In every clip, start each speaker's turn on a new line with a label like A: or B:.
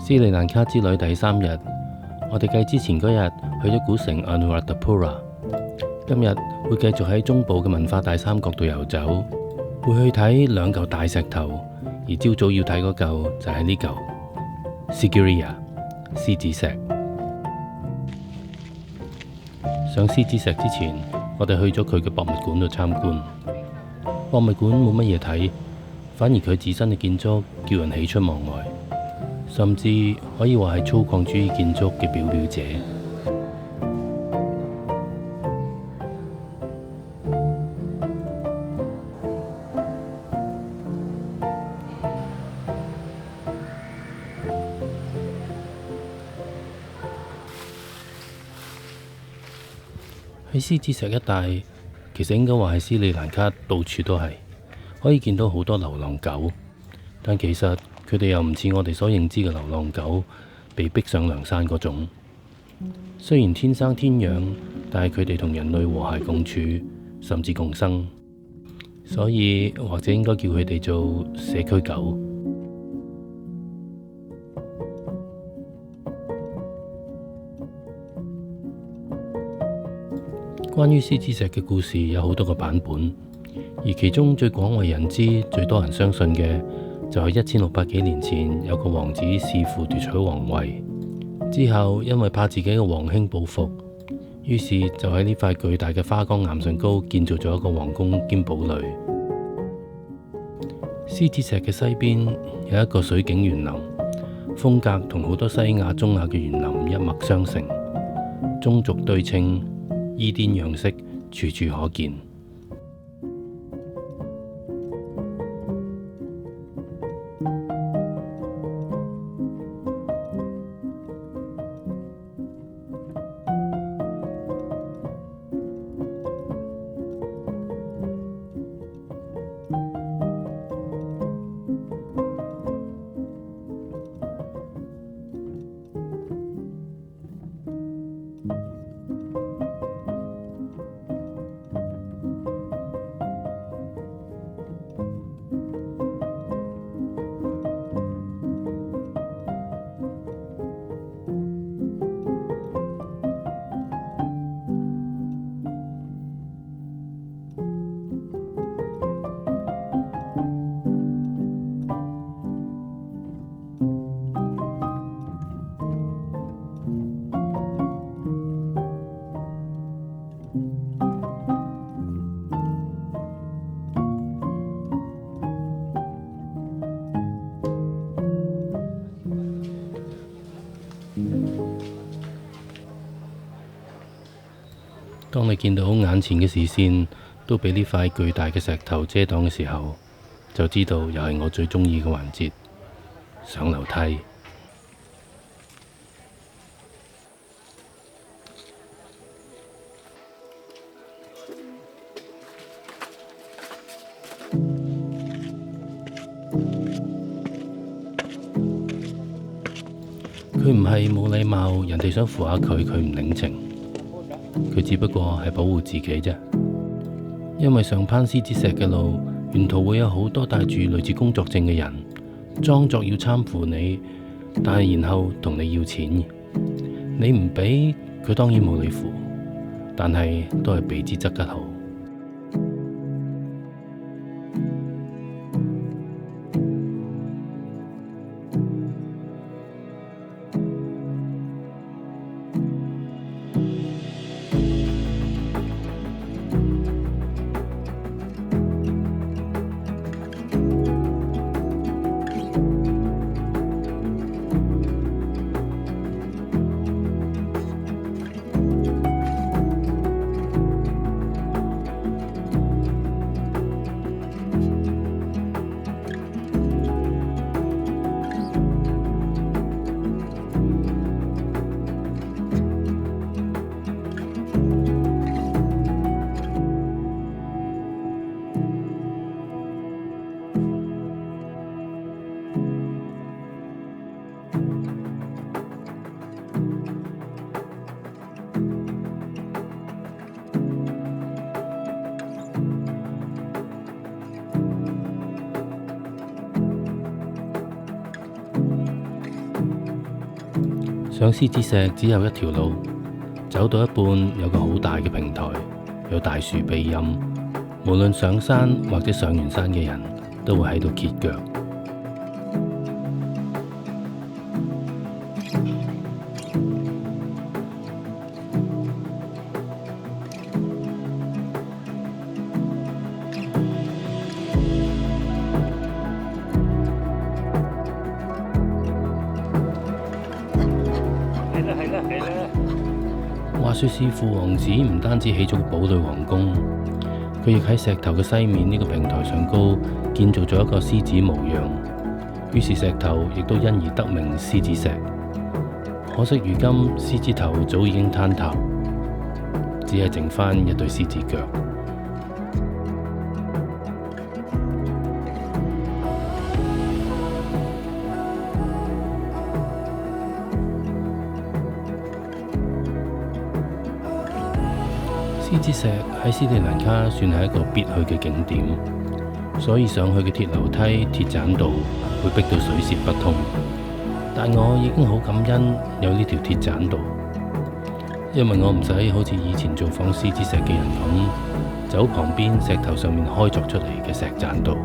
A: 斯里蘭卡之旅第3日，我哋繼之前嗰日去咗古城 Anuradhapura， 今日會繼續喺中部嘅文化大三角度遊走，會去睇2嚿大石頭，而朝早要睇嗰嚿就係呢嚿 Sigiriya 獅子石。上獅子石之前，我哋去咗佢嘅博物館度參觀。博物館冇乜嘢睇，反而佢自身嘅建築叫人喜出望外。甚至可以話係粗獷主義建築嘅表表者。喺獅子石一帶，其實應該話係斯里蘭卡到處都係，可以見到好多流浪狗，但其實佢哋又唔似我哋所認知嘅流浪狗被逼上梁山嗰種。雖然天生天養，但係佢哋同人類和諧共處，甚至共生，所以或者應該叫佢哋做社區狗。關於獅子石嘅故事有好多個版本，而其中最廣為人知、最多人相信嘅就係1600幾年前有個王子弒父奪取皇位，之後因為怕自己嘅皇兄報復，於是就喺呢塊巨大嘅花崗岩上高建造咗一個皇宮兼堡壘。獅子石嘅西邊有一個水景園林，風格同好多西亞、中亞嘅園林一脈相承，宗族對稱，伊甸樣式處處可見。當你見到眼前嘅視線都俾呢塊巨大嘅石頭遮擋嘅時候，就知道又係我最鍾意嘅環節——上樓梯。佢唔係冇禮貌，人哋想扶下佢，佢唔領情，佢只不過係保護自己啫。因為上攀獅子石嘅路，沿途會有好多帶住類似工作證嘅人，裝作要攙扶你，但係然後同你要錢，你唔俾，佢當然冇你扶，但係都係避之則吉好。上獅子石只有一條路，走到一半有個好大嘅平台，有大樹庇蔭，無論上山或者上完山嘅人都會喺度歇腳。話說是父王子唔單止起咗個堡壘皇宮，佢亦喺石頭嘅西面呢個平台上高建造咗一個獅子模樣，於是石頭亦都因而得名獅子石。可惜如今獅子頭早已經坍塌，只係剩返一對獅子腳。獅子石喺斯里蘭卡算係一個必去嘅景點，所以上去嘅鐵樓梯、鐵棧道會逼到水泄不通。但我已經好感恩有呢條鐵棧道，因為我唔使好似以前造訪獅子石嘅人咁，走旁邊石頭上面開鑿出嚟嘅石棧道。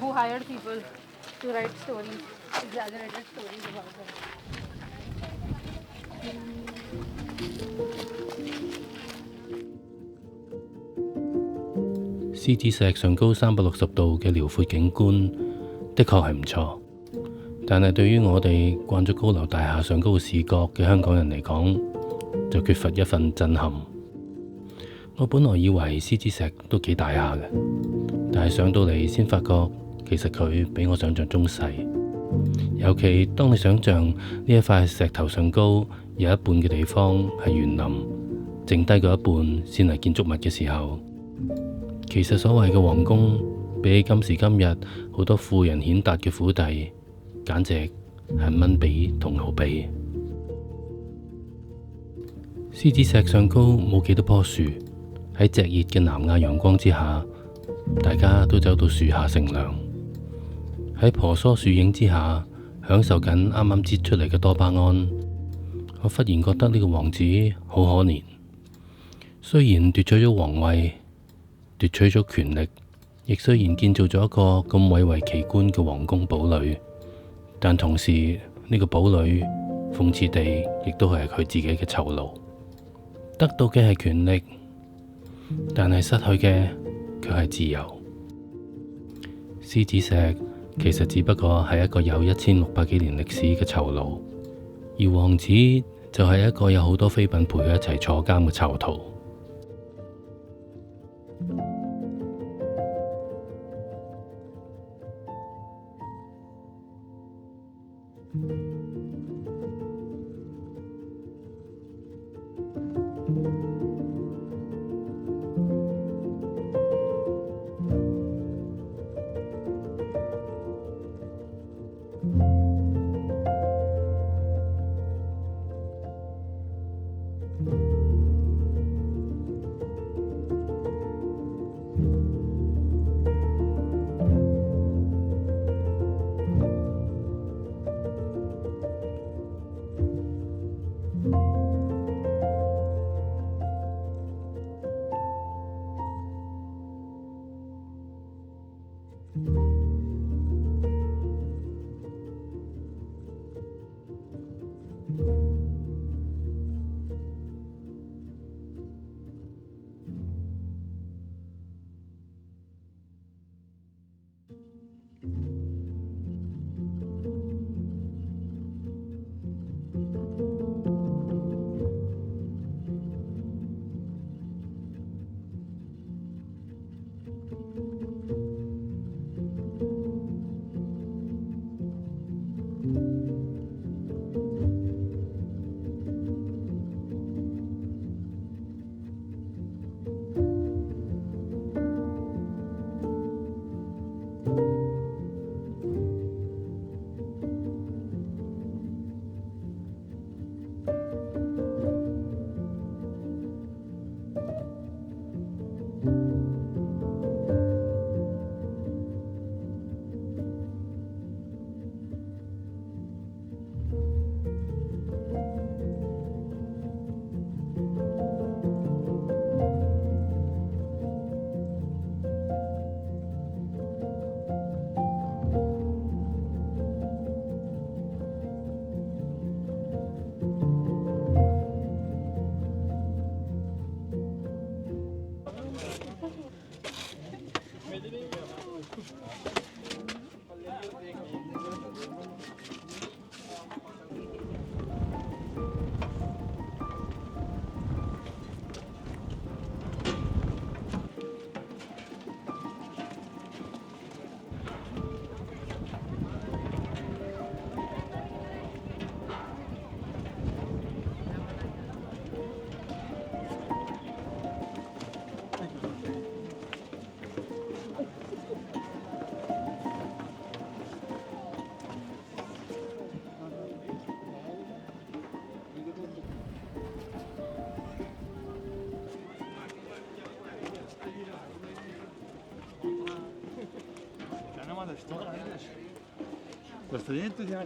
B: Who hired people to write stories, exaggerated stories about them.
A: 獅子石上高360度嘅遼闊景觀，的確係唔錯，但係對於我哋慣咗高樓大廈上高嘅視覺嘅香港人嚟講，就缺乏一份震撼。我本來以為獅子石都幾大下嘅，但係上到嚟先發覺，其實佢比我想象中細。尤其當你想象呢一塊石頭上高有一半嘅地方係園林，剩低嗰一半先係建築物嘅時候，其實所謂嘅皇宮比起今時今日好多富人顯達嘅府邸，簡直係蚊比同牛比。獅子石上高冇幾多棵樹，喺炙熱嘅南亞陽光之下，大家都走到樹下乘涼，喺婆娑樹影之下，享受緊啱啱擠出嚟嘅多巴胺，我忽然覺得呢個王子好可憐。雖然奪取咗皇位，奪取咗權力，亦雖然建造咗一個咁蔚為奇觀嘅皇宮堡壘，但同時呢個堡壘諷刺地亦都係佢自己嘅酬勞。得到嘅係權力，但係失去嘅卻係自由。獅子石其實只不過係一個有1600幾年歷史嘅囚牢，而王子就係一個有好多妃嬪陪佢一齊坐監嘅囚徒。
C: Los clientes ya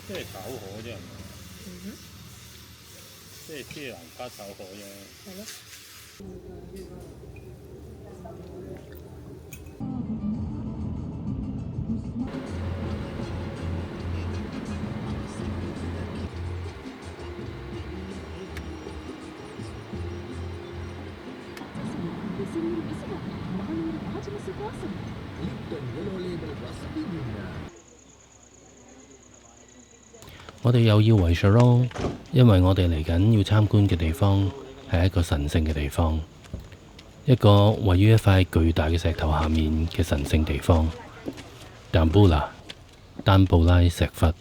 C: 即係炒河啫，係咪？即係斯里蘭卡炒河啫。
B: 係咯。
A: 我哋又要圍 Sarong，因為我哋嚟緊要參觀嘅地方係一個神聖嘅地方，一個位於一塊巨大嘅石頭下面嘅神聖地方——丹布拉石窟。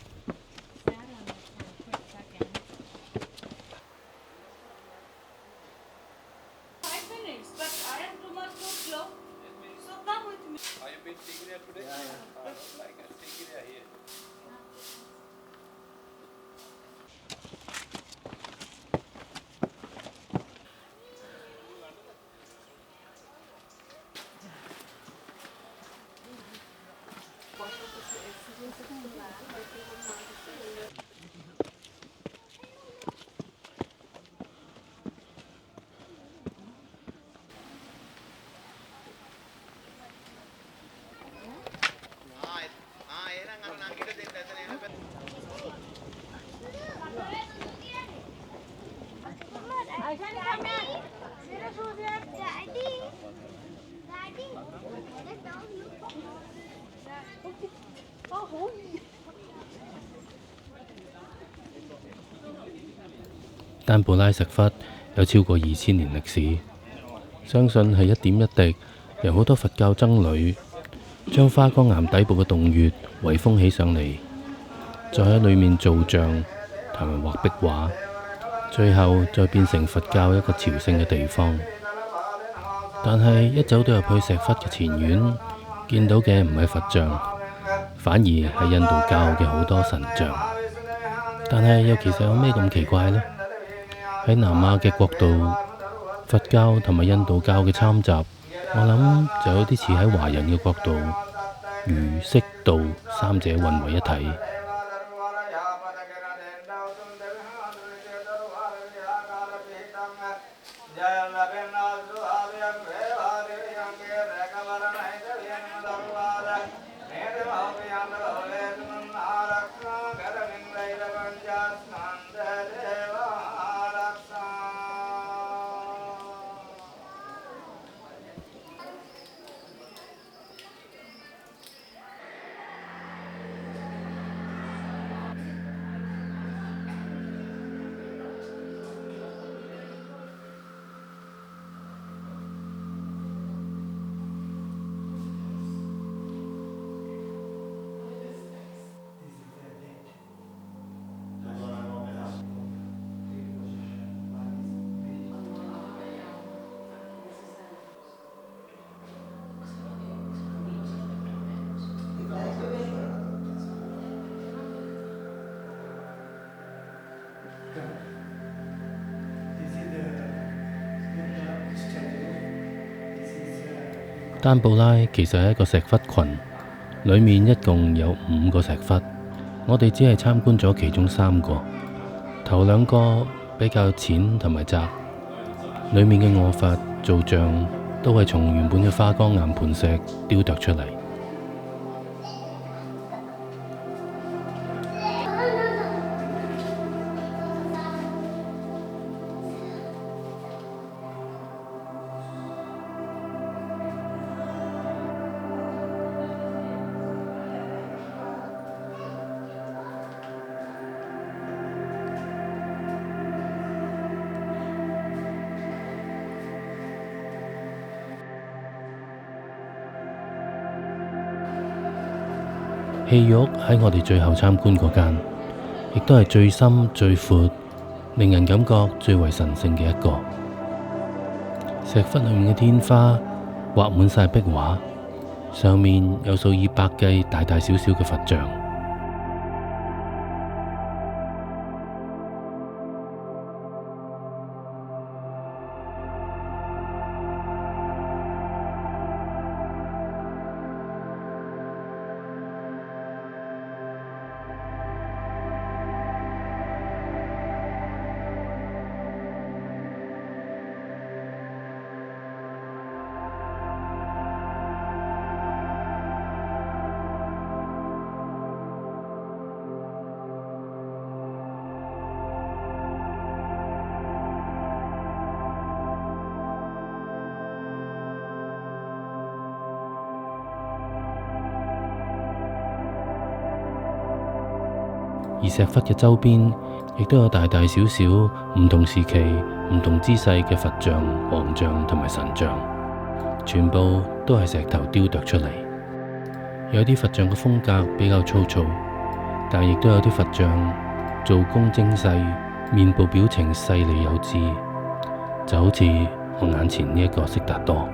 A: 丹布拉石窟有超過2000年歷史，相信係一點一滴由好多佛教僧侶將花崗岩底部嘅洞穴圍封起上嚟，再喺裏面造像同埋畫壁畫，最後再變成佛教一個朝聖嘅地方。但係一走到入去石窟嘅前院，見到嘅唔係佛像，反而係印度教嘅好多神像。但係又其實有咩咁奇怪呢？喺南亞嘅國度，佛教同埋印度教嘅參雜，我諗就有啲似喺華人嘅國度，儒釋道三者混為一體。丹布拉其實係一個石窟群，裡面一共有5個石窟，我哋只係參觀咗其中3個，頭2個比較淺同埋窄，裡面嘅臥佛造像都係從原本嘅花崗岩盤石雕琢出嚟。戲肉喺我哋最後參觀嗰間，亦都係最深最闊，令人感覺最為神聖嘅一個。石窟裏面嘅天花畫滿晒壁畫，上面有數以百計大大小小嘅佛像。而石窟嘅周邊亦都有大大小小唔同時期、唔同姿勢嘅佛像、王像同埋神像，全部都係石頭雕琢出嚟。有啲佛像嘅風格比較粗糙，但亦都有啲佛像做工精細，面部表情細膩有致，就好似我眼前呢一個悉達多。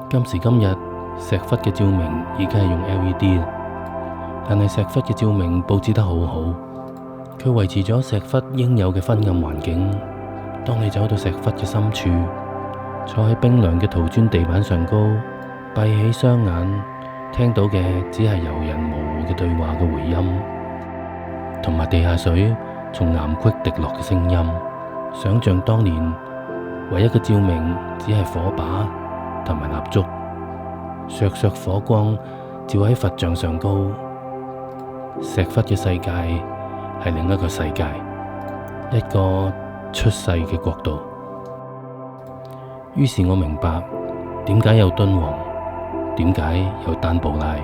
A: 今時今日，石窟嘅照明已經係用 LED， 但係石窟嘅照明佈置得好好，佢維持咗石窟應有嘅昏暗環境。當你走到石窟嘅深處，坐喺冰涼嘅陶磚地板上高，閉起雙眼，聽到嘅只係遊人模糊嘅對話嘅回音，同埋地下水從岩隙滴落嘅聲音。想像當年唯一嘅照明只係火把同埋蠟燭，爍爍火光照喺佛像上高。石窟嘅世界係另一個世界，一個出世嘅國度。於是我明白點解有敦煌，點解有丹布拉。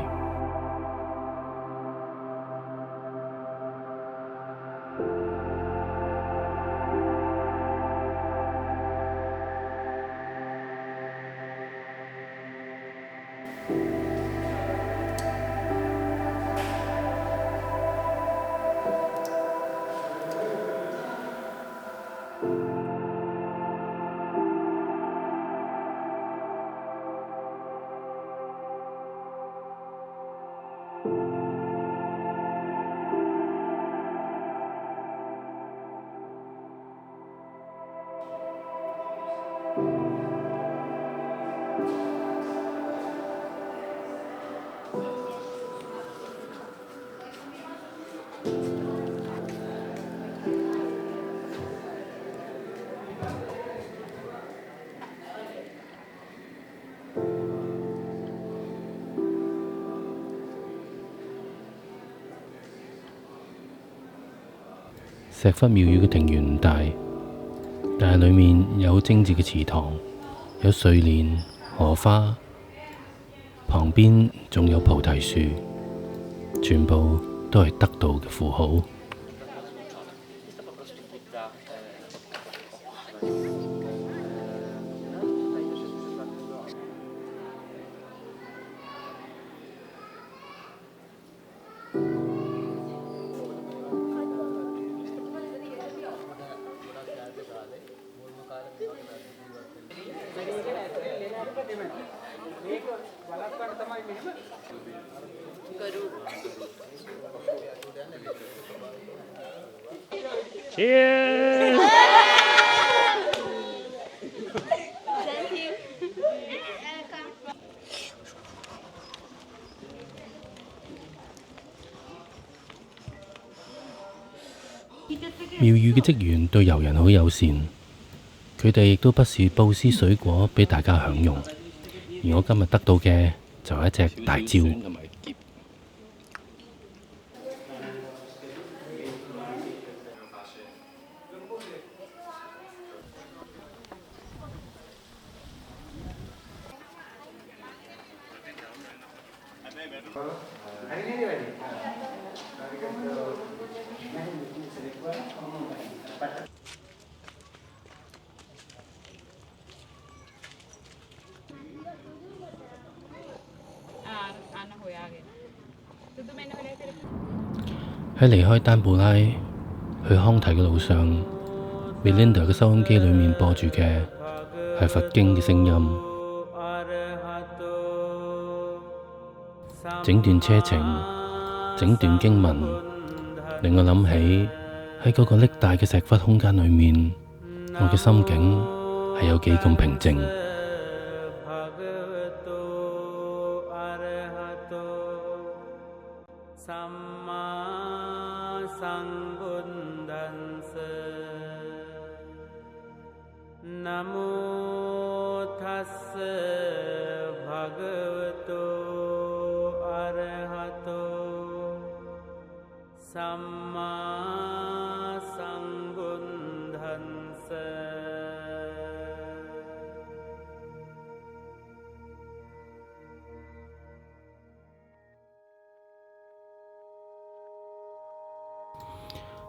A: 石窟廟宇嘅庭園唔大，但係裏面有精緻嘅祠堂，有睡蓮、荷花，旁邊仲有菩提樹，全部都係得道嘅符號。
C: Cheers!
B: Thank you.
A: 廟宇嘅職員對遊人好友善，佢哋亦都不時佈施水果俾大家享用。而我今日得到嘅就係一隻大蕉。喺離開丹布拉去康提嘅路上 ，Melinda 嘅收音機裏面播住嘅係佛經嘅聲音。整段車程，整段經文，令我諗起喺嗰個匿大嘅石窟空間裏面，我嘅心境係有幾咁平靜。
D: Samma Sambuddhassa。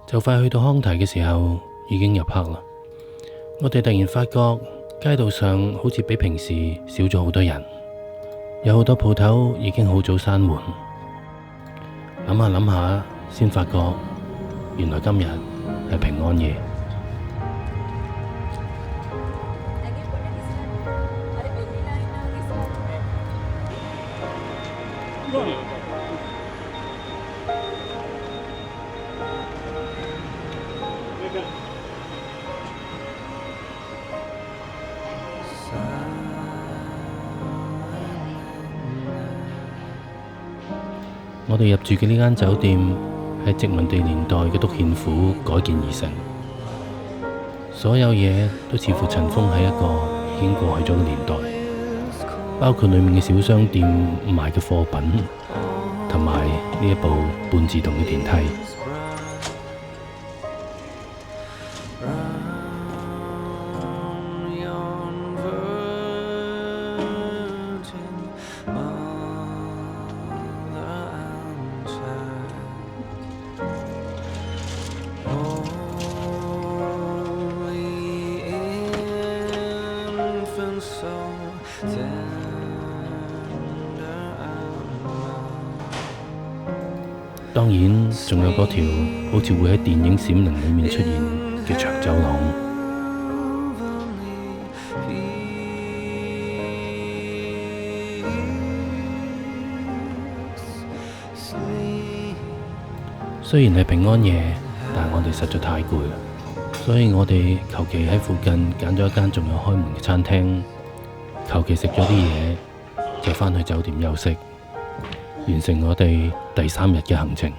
A: 就快去到康提嘅時候，已經入黑啦。我哋突然發覺街道上好似比平時少咗好多人，有好多鋪頭已經好早閂門。諗下諗下，先發覺原來今日係平安夜。我哋入住嘅呢間酒店係殖民地年代嘅督憲府改建而成，所有嘢都似乎塵封喺一個已經過去咗嘅年代，包括裡面嘅小商店賣嘅貨品，同埋呢一部半自動嘅電梯。當然，仲有嗰條好似會喺電影《閃靈》裡面出現嘅長走廊。雖然係平安夜，但我哋實在太攰啦，所以我哋求其喺附近揀咗一間仲有開門嘅餐廳，求其食咗啲嘢，就返去酒店休息，完成我哋第3日嘅行程。